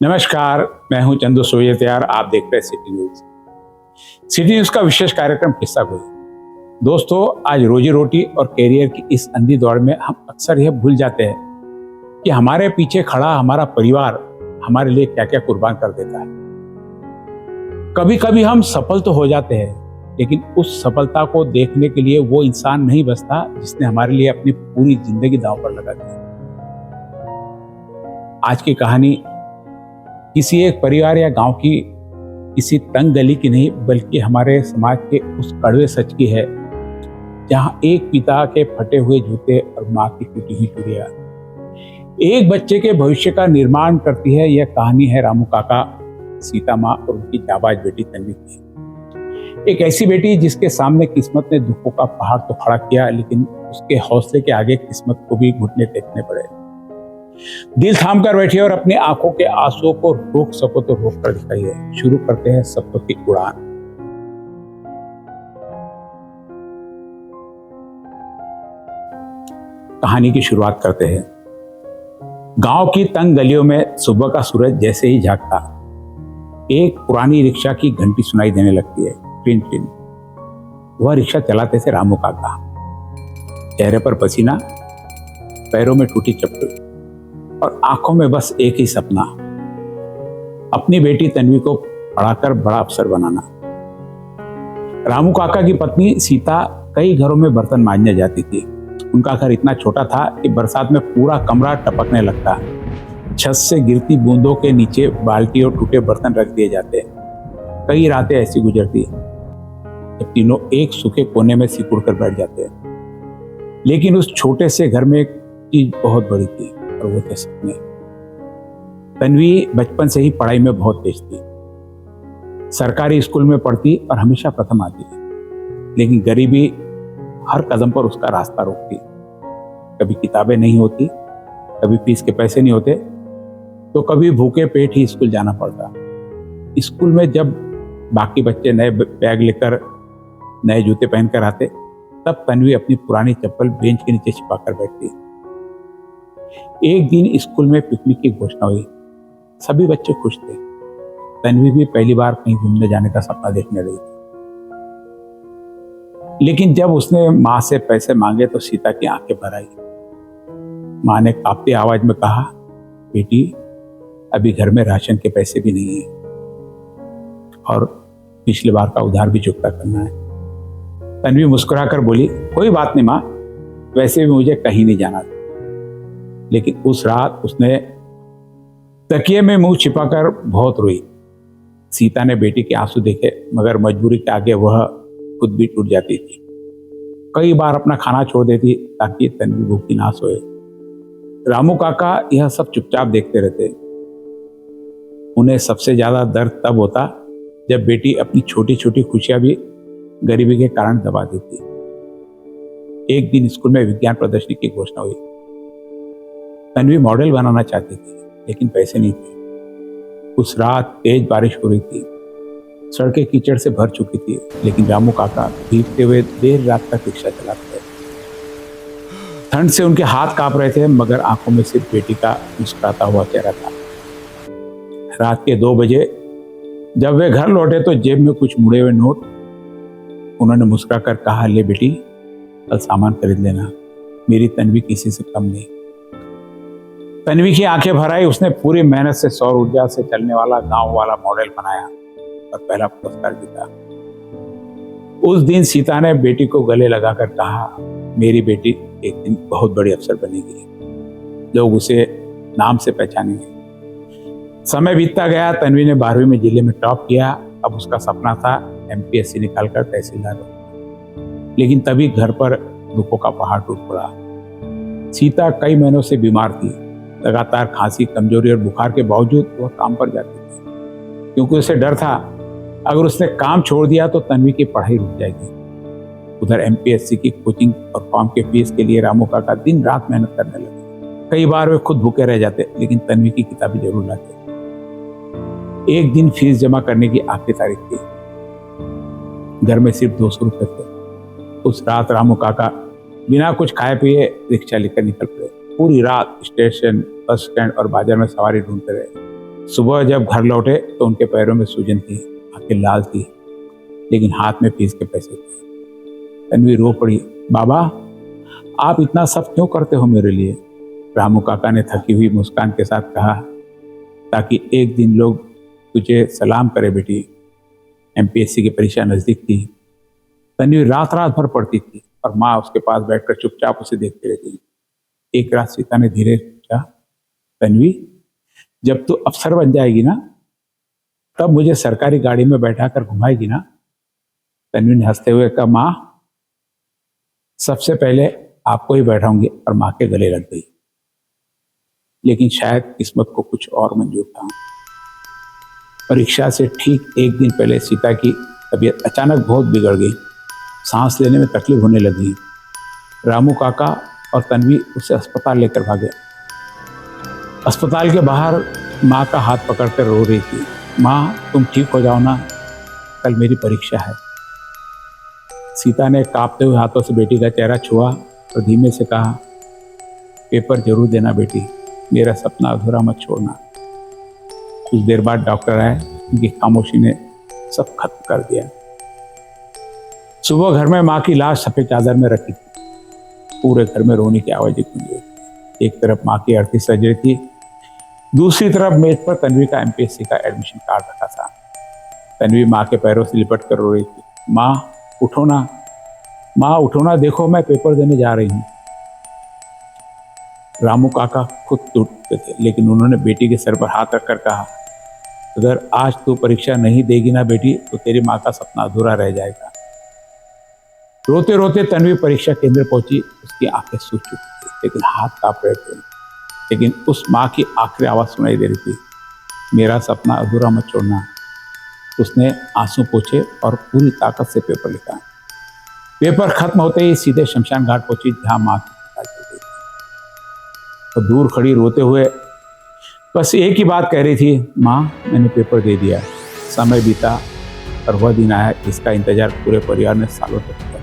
नमस्कार, मैं हूं चंदू सोयतियार। आप देख रहे हैं सिटी न्यूज। सिटी न्यूज का विशेष कार्यक्रम किस्सा गोई। दोस्तों, आज रोजी रोटी और कैरियर की इस अंधी दौड़ में हम अक्सर यह भूल जाते हैं कि हमारे पीछे खड़ा हमारा परिवार हमारे लिए क्या क्या कुर्बान कर देता है। कभी कभी हम सफल तो हो जाते हैं, लेकिन उस सफलता को देखने के लिए वो इंसान नहीं बचता जिसने हमारे लिए अपनी पूरी जिंदगी दांव पर लगा दी। आज की कहानी किसी एक परिवार या गांव की किसी तंग गली की नहीं, बल्कि हमारे समाज के उस कड़वे सच की है, जहां एक पिता के फटे हुए जूते और मां की टूटी हुई चूड़ियां एक बच्चे के भविष्य का निर्माण करती है। यह कहानी है रामू काका, सीता माँ और उनकी जाबाज बेटी तन्वी की। एक ऐसी बेटी जिसके सामने किस्मत ने दुखों का पहाड़ तो खड़ा किया, लेकिन उसके हौसले के आगे किस्मत को भी घुटने टेकने पड़े। दिल थाम कर बैठिए और अपनी आंखों के आंसुओं को रोक सको तो रोक कर दिखाइए। शुरू करते हैं सपनों की उड़ान। कहानी की शुरुआत करते हैं। गांव की तंग गलियों में सुबह का सूरज जैसे ही झांकता, एक पुरानी रिक्शा की घंटी सुनाई देने लगती है, टिन टिन। वह रिक्शा चलाते थे रामू काका। चेहरे पर पसीना, पैरों में टूटी चप्पल और आंखों में बस एक ही सपना, अपनी बेटी तन्वी को पढ़ाकर बड़ा अफसर बनाना। रामू काका की पत्नी सीता कई घरों में बर्तन मांजने जाती थी। उनका घर इतना छोटा था कि बरसात में पूरा कमरा टपकने लगता। छत से गिरती बूंदों के नीचे बाल्टी और टूटे बर्तन रख दिए जाते। कई रातें ऐसी गुजरती जब तीनों एक सूखे कोने में सिकुड़ कर बैठ जाते। लेकिन उस छोटे से घर में एक चीज बहुत बड़ी थी, और वो थे सपने। तन्वी बचपन से ही पढ़ाई में बहुत तेज थी। सरकारी स्कूल में पढ़ती और हमेशा प्रथम आती थी, लेकिन गरीबी हर कदम पर उसका रास्ता रोकती। कभी किताबें नहीं होती, कभी फीस के पैसे नहीं होते, तो कभी भूखे पेट ही स्कूल जाना पड़ता। स्कूल में जब बाकी बच्चे नए बैग लेकर नए जूते पहनकर आते, तब तन्वी अपनी पुरानी चप्पल बेंच के नीचे छिपा कर बैठती। एक दिन स्कूल में पिकनिक की घोषणा हुई। सभी बच्चे खुश थे। तन्वी भी पहली बार कहीं घूमने जाने का सपना देखने रही थी। लेकिन जब उसने माँ से पैसे मांगे तो सीता की आंखें भर आई। माँ ने कांपती आवाज में कहा, बेटी, अभी घर में राशन के पैसे भी नहीं है और पिछली बार का उधार भी चुकता करना है। तन्वी मुस्कुराकर बोली, कोई बात नहीं माँ, वैसे भी मुझे कहीं नहीं जाना था। लेकिन उस रात उसने तकिए में मुंह छिपाकर बहुत रोई। सीता ने बेटी के आंसू देखे, मगर मजबूरी के आगे वह खुद भी टूट जाती थी। कई बार अपना खाना छोड़ देती ताकि तन्वी भूखी ना सोए। रामू काका यह सब चुपचाप देखते रहते। उन्हें सबसे ज्यादा दर्द तब होता जब बेटी अपनी छोटी छोटी खुशियां भी गरीबी के कारण दबा देती। एक दिन स्कूल में विज्ञान प्रदर्शनी की घोषणा हुई। तन्वी मॉडल बनाना चाहती थी, लेकिन पैसे नहीं थे। उस रात तेज बारिश हो रही थी, सड़कें कीचड़ से भर चुकी थी, लेकिन रामू काका भीगते हुए देर रात तक रिक्शा चलाते थे। ठंड से उनके हाथ कांप रहे थे, मगर आंखों में सिर्फ बेटी का मुस्कुराता हुआ चेहरा था। रात के 2 बजे जब वे घर लौटे तो जेब में कुछ मुड़े हुए नोट। उन्होंने मुस्कुराकर कहा, ले बेटी, कल सामान खरीद लेना, मेरी तन्वी किसी से कम नहीं। तन्वी की आंखें भर आई। उसने पूरी मेहनत से सौर ऊर्जा से चलने वाला गांव वाला मॉडल बनाया और पहला पुरस्कार जीता। उस दिन सीता ने बेटी को गले लगाकर कहा, मेरी बेटी एक दिन बहुत बड़ी अफसर बनेगी, लोग उसे नाम से पहचानेंगे। समय बीतता गया। तन्वी ने 12वीं में जिले में टॉप किया। अब उसका सपना था MPSC निकालकर तहसीलदार हो। लेकिन तभी घर पर दुखों का पहाड़ टूट पड़ा। सीता कई महीनों से बीमार थी। लगातार खांसी, कमजोरी और बुखार के बावजूद वह काम पर जाती थी, क्योंकि उसे डर था अगर उसने काम छोड़ दिया तो तन्वी की पढ़ाई रुक जाएगी। उधर MPSC की कोचिंग और फॉर्म के फीस के लिए रामू काका दिन रात मेहनत करने लगे। कई बार वे खुद भूखे रह जाते, लेकिन तन्वी की किताबें जरूर लाते। एक दिन फीस जमा करने की आखिरी तारीख थी। घर में सिर्फ 200 रुपए थे। उस रात रामू काका बिना कुछ खाए पिए रिक्शा लेकर निकल पड़े। पूरी रात स्टेशन, बस स्टैंड और बाजार में सवारी ढूंढते रहे। सुबह जब घर लौटे तो उनके पैरों में सूजन थी, आंखें लाल थी, लेकिन हाथ में फीस के पैसे थे। तन्वी रो पड़ी। बाबा, आप इतना सब क्यों करते हो मेरे लिए? रामू काका ने थकी हुई मुस्कान के साथ कहा, ताकि एक दिन लोग तुझे सलाम करे बेटी। एमपीएससी की परीक्षा नजदीक थी। तन्वी रात रात भर पढ़ती थी और माँ उसके पास बैठकर चुपचाप उसे देखती रहती। एक रात सीता ने धीरे पूछा, तन्वी, जब तू अफसर बन जाएगी ना, तब मुझे सरकारी गाड़ी में बैठाकर घुमाएगी ना? तन्वी ने हंसते हुए कहा, माँ, सबसे पहले आपको ही बैठाऊंगी। और माँ के गले लग गई। लेकिन शायद किस्मत को कुछ और मंजूर था। परीक्षा से ठीक एक दिन पहले सीता की तबीयत अचानक बहुत बिगड़ गई। सांस लेने में तकलीफ होने लगी। रामू काका और तन्वी उसे अस्पताल लेकर भागे। अस्पताल के बाहर माँ का हाथ पकड़कर रो रही थी। माँ, तुम ठीक हो जाओ ना, कल मेरी परीक्षा है। सीता ने कांपते हुए हाथों से बेटी का चेहरा छुआ और धीमे से कहा, पेपर जरूर देना बेटी, मेरा सपना अधूरा मत छोड़ना। कुछ देर बाद डॉक्टर आए। उनकी खामोशी ने सब खत्म कर दिया। सुबह घर में माँ की लाश सफेद चादर में रखी थी। पूरे घर में रोने की आवाज़ें गूंजी। एक तरफ माँ की अर्थी सज रही थी, दूसरी तरफ मेज पर तन्वी का एमपीएससी का एडमिशन कार्ड रखा था। तन्वी माँ के पैरों से लिपट कर रो रही थी। माँ, उठो ना, माँ उठो ना, देखो मैं पेपर देने जा रही हूँ। रामू काका खुद टूट गए थे, लेकिन उन्होंने बेटी के सर पर हाथ रखकर कहा, अगर आज तू परीक्षा नहीं देगी ना बेटी, तो तेरी माँ का सपना अधूरा रह जाएगा। रोते रोते तन्वी परीक्षा केंद्र पहुंची। उसकी आंखें सूज चुकी थी, लेकिन हाथ कांप रहे थे। लेकिन उस माँ की आखिरी आवाज सुनाई दे रही थी, मेरा सपना अधूरा मत छोड़ना। उसने आंसू पोंछे और पूरी ताकत से पेपर लिखा। पेपर खत्म होते ही सीधे शमशान घाट पहुंची, जहां माँ की पिटाई चल रही थी। तो दूर खड़ी रोते हुए बस एक ही बात कह रही थी, माँ, मैंने पेपर दे दिया। समय बीता और वह दिन आया जिसका इंतजार पूरे परिवार ने सालों तक किया।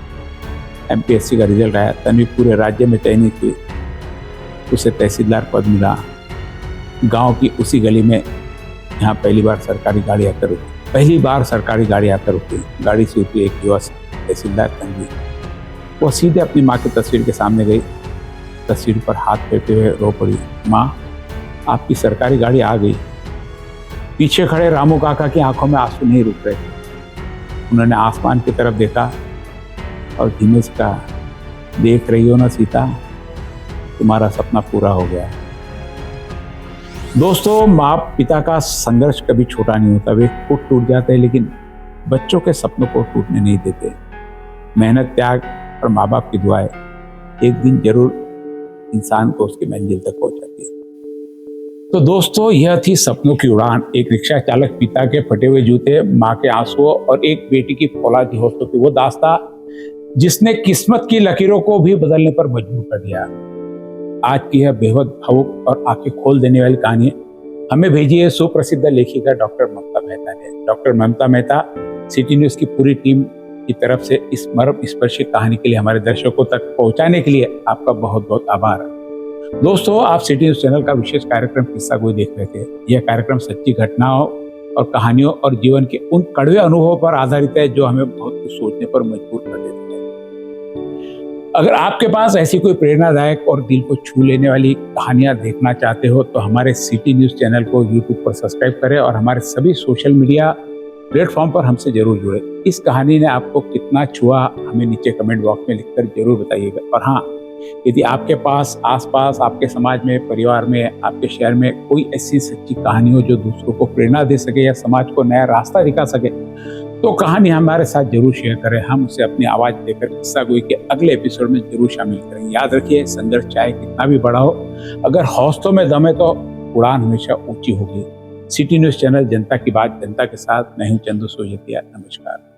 एमपीएससी का रिजल्ट आया। तन्वी पूरे राज्य में चयनित हुई। उसे तहसीलदार पद मिला, गांव की उसी गली में जहां पहली बार सरकारी गाड़ी आकर रुकी। गाड़ी से उतरी एक युवा तहसीलदार तन्वी। वो सीधे अपनी माँ की तस्वीर के सामने गई। तस्वीर पर हाथ फेरते हुए रो पड़ी। माँ, आपकी सरकारी गाड़ी आ गई। पीछे खड़े रामू काका की आंखों में आंसू नहीं रुक रहे थे। उन्होंने आसमान की तरफ देखा और धीमे से कहा, देख रही हो ना सीता, तुम्हारा सपना पूरा हो गया। दोस्तों, माँ पिता का संघर्ष कभी छोटा नहीं होता। वे खुद टूट जाते हैं, लेकिन बच्चों के सपनों को टूटने नहीं देते। मेहनत, त्याग और माँ बाप की दुआएं एक दिन जरूर इंसान को उसकी मंजिल तक पहुंचाती है। तो दोस्तों, यह थी सपनों की उड़ान। एक रिक्शा चालक पिता के फटे हुए जूते, माँ के आंसुओं और एक बेटी की फौलादी हौसलों की वो दास्तां जिसने किस्मत की लकीरों को भी बदलने पर मजबूर कर दिया। आज की यह बेहद भावुक और आंखें खोल देने वाली कहानी हमें भेजी है सुप्रसिद्ध लेखिका डॉक्टर ममता मेहता ने। डॉक्टर ममता मेहता, सिटी न्यूज की पूरी टीम की तरफ से इस मर्म स्पर्शी कहानी के लिए हमारे दर्शकों तक पहुंचाने के लिए आपका बहुत बहुत आभार। दोस्तों, आप सिटी न्यूज चैनल का विशेष कार्यक्रम किस्सा गोई देख रहे थे। यह कार्यक्रम सच्ची घटनाओं और कहानियों और जीवन के उन कड़वे अनुभवों पर आधारित है जो हमें बहुत कुछ सोचने पर मजबूर कर देते हैं। अगर आपके पास ऐसी कोई प्रेरणादायक और दिल को छू लेने वाली कहानियां देखना चाहते हो तो हमारे सिटी न्यूज चैनल को यूट्यूब पर सब्सक्राइब करें और हमारे सभी सोशल मीडिया प्लेटफॉर्म पर हमसे जरूर जुड़े। इस कहानी ने आपको कितना छुआ हमें नीचे कमेंट बॉक्स में लिखकर जरूर बताइएगा। और हाँ, यदि आपके पास आसपास, आपके समाज में, परिवार में, आपके शहर में कोई ऐसी सच्ची कहानी हो जो दूसरों को प्रेरणा दे सके या समाज को नया रास्ता दिखा सके, तो कहानी हमारे साथ जरूर शेयर करें। हम उसे अपनी आवाज देकर किस्सा गोई के अगले एपिसोड में जरूर शामिल करेंगे। याद रखिए, संघर्ष चाहे कितना भी बड़ा हो, अगर हौसलों में दम है तो उड़ान हमेशा ऊंची होगी। सिटी न्यूज चैनल, जनता की बात जनता के साथ। मैं हूं चंदू सोजतिया। नमस्कार।